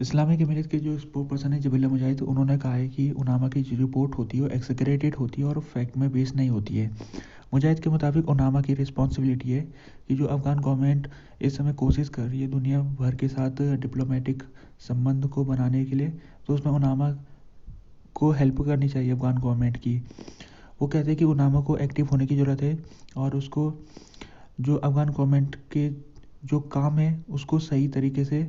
Islamic emirate के जो spoke person है जबीला मुजाहिद, उन्होंने कहा है कि उनामा की जो रिपोर्ट होती है वो एक्सक्रेटेड होती है और फैक्ट में बेस्ड नहीं होती है। मुजाहिद के मुताबिक उनामा की रिस्पॉन्सिबिलिटी है कि जो अफ़गान गवर्नमेंट इस समय कोशिश कर रही है दुनिया भर के साथ डिप्लोमेटिक संबंध को बनाने के लिए, तो उसमें उनामा को हेल्प करनी चाहिए अफ़गान गवर्नमेंट की। वो कहते हैं कि उनामा को एक्टिव होने की ज़रूरत है और उसको जो अफ़गान गवर्नमेंट के जो काम है उसको सही तरीके से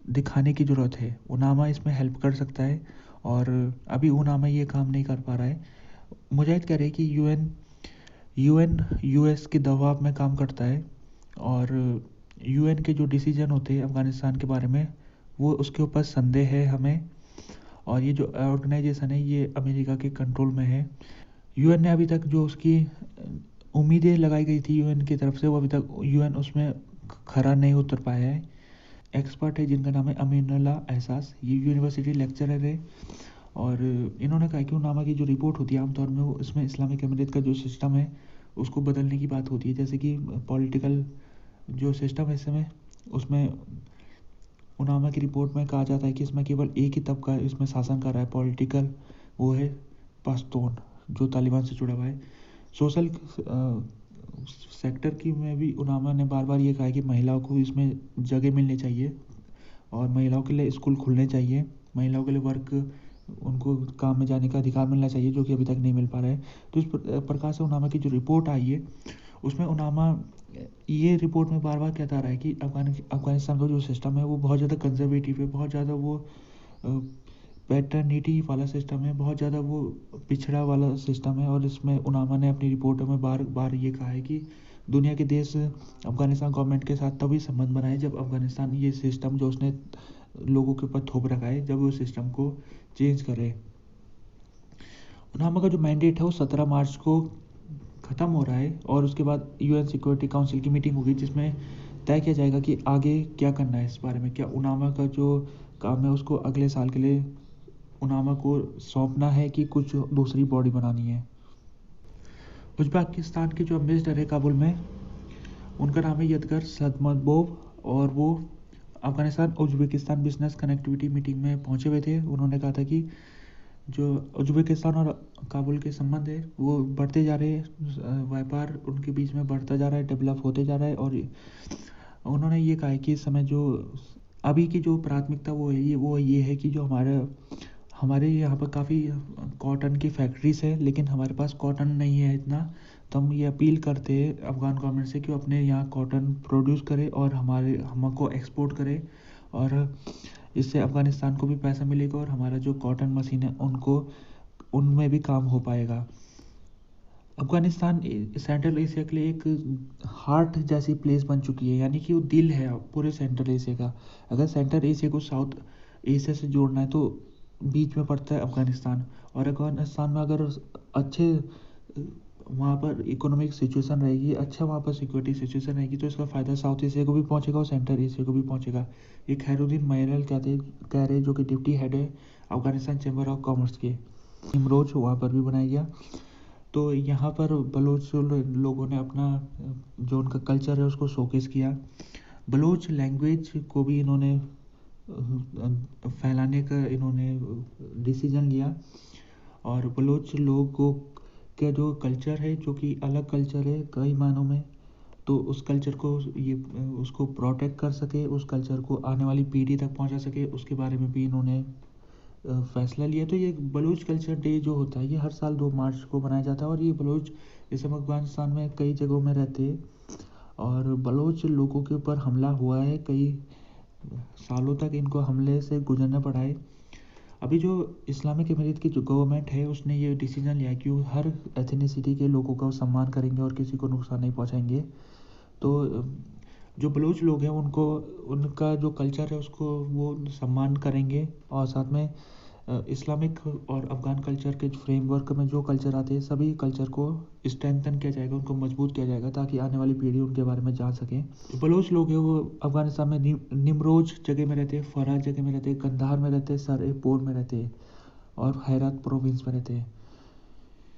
दिखाने की ज़रूरत है। उनामा इसमें हेल्प कर सकता है और अभी उनामा ये काम नहीं कर पा रहा है। मुजाहिद कह रहे हैं कि यूएन यूएस के दबाव में काम करता है और यूएन के जो डिसीजन होते हैं अफ़गानिस्तान के बारे में वो उसके ऊपर संदेह है हमें। और ये जो ऑर्गेनाइजेशन है ये अमेरिका के कंट्रोल में है। यूएन ने अभी तक जो उसकी उम्मीदें लगाई गई थी यूएन की तरफ से, वो अभी तक यूएन उसमें खरा नहीं उतर पाया है। एक्सपर्ट है जिनका नाम है अमीनुल्लाह एहसास, ये यूनिवर्सिटी लेक्चरर है और इन्होंने कहा कि उनामा की जो रिपोर्ट होती है आमतौर में वो इसमें इस्लामिक अमीरत का जो सिस्टम है उसको बदलने की बात होती है। जैसे कि पॉलिटिकल जो सिस्टम है इस समय, उसमें उनामा की रिपोर्ट में कहा जाता है कि इसमें केवल एक ही तबका इसमें शासन कर रहा है पॉलिटिकल, वो है पश्तून जो तालिबान से जुड़ा हुआ है। सोशल सेक्टर की में भी उनामा ने बार बार ये कहा है कि महिलाओं को इसमें जगह मिलनी चाहिए और महिलाओं के लिए स्कूल खुलने चाहिए, महिलाओं के लिए वर्क उनको काम में जाने का अधिकार मिलना चाहिए जो कि अभी तक नहीं मिल पा रहा है। तो इस प्रकार से उनामा की जो रिपोर्ट आई है उसमें उनामा ये रिपोर्ट में बार बार कहता रहा है कि अफ़गानिस्तान का जो सिस्टम है वो बहुत ज़्यादा कंजर्वेटिव है, बहुत ज़्यादा वो पैटर्निटी वाला सिस्टम है, बहुत ज़्यादा वो पिछड़ा वाला सिस्टम है। और इसमें उनामा ने अपनी रिपोर्टों में बार बार ये कहा है कि दुनिया के देश अफ़गानिस्तान गवर्नमेंट के साथ तभी संबंध बनाए जब अफ़गानिस्तान ये सिस्टम जो उसने लोगों के ऊपर थोप रखा है जब वो सिस्टम को चेंज करे। उनामा का जो मैंडेट है वो 17 मार्च को ख़त्म हो रहा है और उसके बाद यूएन सिक्योरिटी काउंसिल की मीटिंग होगी जिसमें तय किया जाएगा कि आगे क्या करना है इस बारे में। क्या उनामा का जो काम है उसको अगले साल के लिए उनामा को सौंपना है कि कुछ दूसरी बॉडी बनानी है। उज़्बेकिस्तान के जो एम्बेसडर है काबुल में, उनका नाम है यदगर सदमतबोव और वो Afghanistan Uzbekistan business connectivity meeting में पहुंचे हुए थे। उन्होंने कहा था कि जो उज़्बेकिस्तान और काबुल के संबंध है वो बढ़ते जा रहे हैं, व्यापार उनके बीच में बढ़ता जा रहा है, डेवलप होते जा रहा है। और उन्होंने ये कहा है कि इस समय जो अभी की जो प्राथमिकता वो ये है कि जो हमारे यहाँ पर काफ़ी कॉटन की फैक्ट्रीज है लेकिन हमारे पास कॉटन नहीं है इतना, तो हम ये अपील करते हैं अफ़गान गवर्नमेंट से कि वो अपने यहाँ कॉटन प्रोड्यूस करे और हमको एक्सपोर्ट करे और इससे अफ़गानिस्तान को भी पैसा मिलेगा और हमारा जो कॉटन मशीन है उनमें भी काम हो पाएगा। अफ़गानिस्तान सेंट्रल एशिया के लिए एक हार्ट जैसी प्लेस बन चुकी है, यानी कि वो दिल है पूरे सेंट्रल एशिया का। अगर सेंट्रल एशिया को साउथ एशिया से जोड़ना है तो बीच में पड़ता है अफ़गानिस्तान। और अफ़गानिस्तान में अगर अच्छे वहाँ पर इकोनॉमिक सिचुएशन रहेगी, अच्छा वहाँ पर सिक्योरिटी सिचुएशन रहेगी तो इसका फ़ायदा साउथ एशिया को भी पहुँचेगा और सेंट्रल एशिया को भी पहुँचेगा। ये खैरुद्दीन मैरल कह रहे जो कि डिप्टी हेड है अफ़गानिस्तान चैम्बर ऑफ कॉमर्स के। निमरोज वहाँ पर भी बनाया गया। तो यहाँ पर बलोच लोगों ने अपना जो उनका कल्चर है उसको शोकेस किया। बलोच लैंग्वेज को भी इन्होंने फैलाने का डिसीजन लिया और बलोच लोगों का जो कल्चर है जो कि अलग कल्चर है कई मायनों में, तो उस कल्चर को उसको प्रोटेक्ट कर सके, उस कल्चर को आने वाली पीढ़ी तक पहुंचा सके, उसके बारे में भी इन्होंने फैसला लिया। तो ये बलूच कल्चर डे जो होता है ये हर साल 2 मार्च को मनाया जाता है और ये बलूच इस समय अफ़गानिस्तान में कई जगहों में रहते हैं और बलूच लोगों के ऊपर हमला हुआ है, कई सालों तक इनको हमले से गुजरना पड़ा है। अभी जो इस्लामिक इमिरेट की जो गवर्नमेंट है उसने ये डिसीजन लिया कि वो हर एथनिसिटी के लोगों का सम्मान करेंगे और किसी को नुकसान नहीं पहुंचाएंगे। तो जो बलूच लोग हैं उनको उनका जो कल्चर है उसको वो सम्मान करेंगे और साथ में इस्लामिक और अफ़गान कल्चर के फ्रेमवर्क में जो कल्चर आते हैं सभी कल्चर को स्ट्रेंथन किया जाएगा, उनको मजबूत किया जाएगा ताकि आने वाली पीढ़ी उनके बारे में जान सकें। जो बलूच लोग हैं वो अफ़गानिस्तान में निमरोज जगह में रहते हैं, फराज जगह में रहते हैं, कंधार में रहते हैं, सरपोर में रहते हैं और हैरात प्रोविंस में रहते हैं।